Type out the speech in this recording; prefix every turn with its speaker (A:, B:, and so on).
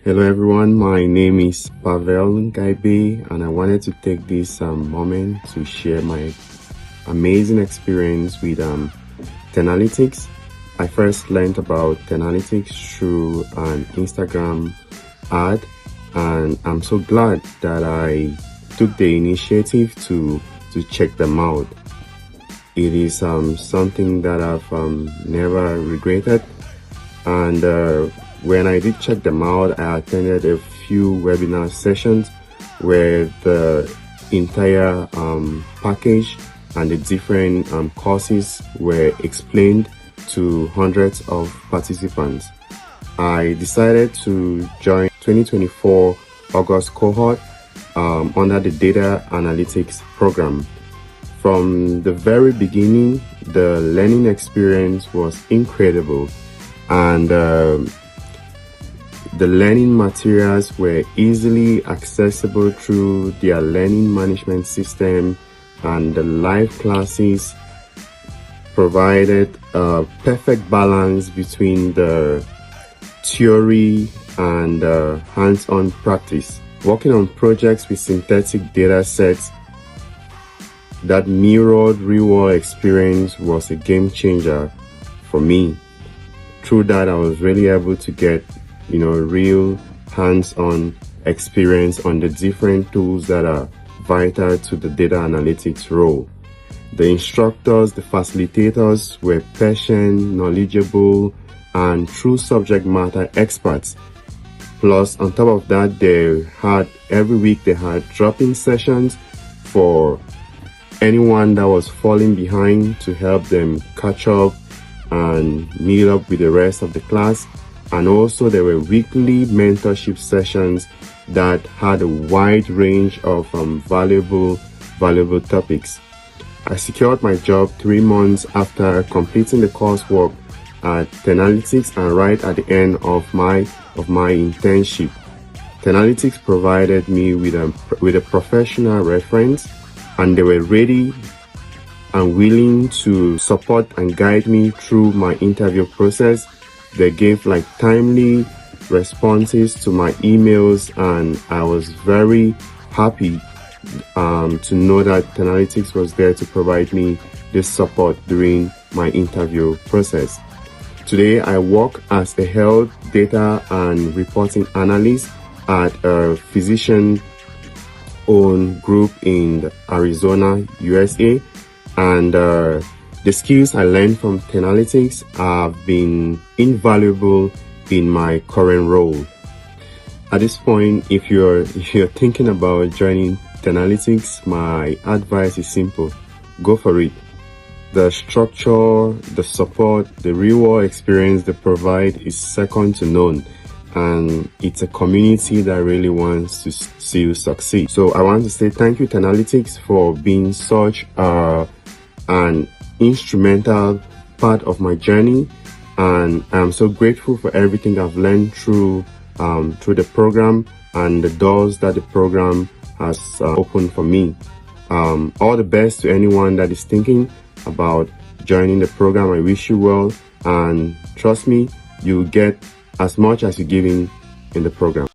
A: Hello everyone, my name is Pavel Ngaybe and I wanted to take this moment to share my amazing experience with Tenalytics. I first learned about Tenalytics through an Instagram ad, and I'm so glad that I took the initiative to check them out. It is something that I've never regretted, and when I did check them out, I attended a few webinar sessions where the entire package and the different courses were explained to hundreds of participants. I decided to join 2024 August cohort under the data analytics program. From the very beginning, the learning experience was incredible, and the learning materials were easily accessible through their learning management system, and the live classes provided a perfect balance between the theory and hands-on practice. Working on projects with synthetic data sets that mirrored real-world experience was a game changer for me. Through that, I was really able to get real hands-on experience on the different tools that are vital to the data analytics role. The instructors, the facilitators were patient, knowledgeable, and true subject matter experts. Plus, on top of that, every week they had drop-in sessions for anyone that was falling behind to help them catch up and meet up with the rest of the class. And also there were weekly mentorship sessions that had a wide range of valuable topics. I secured my job 3 months after completing the coursework at Tenalytics, and right at the end of my internship. Tenalytics provided me with a professional reference, and they were ready and willing to support and guide me through my interview process. They gave timely responses to my emails, and I was very happy to know that Tenalytics was there to provide me this support during my interview process. Today, I work as a health data and reporting analyst at a physician-owned group in Arizona, USA, and the skills I learned from Tenalytics have been invaluable in my current role. At this point, if you're thinking about joining Tenalytics, my advice is simple: go for it. The structure, the support, the real-world experience they provide is second to none, and it's a community that really wants to see you succeed. So I want to say thank you, Tenalytics, for being such an instrumental part of my journey, and I'm so grateful for everything I've learned through the program and the doors that the program has opened for me. All the best to anyone that is thinking about joining the program. I wish you well, and trust me, you'll get as much as you give in the program.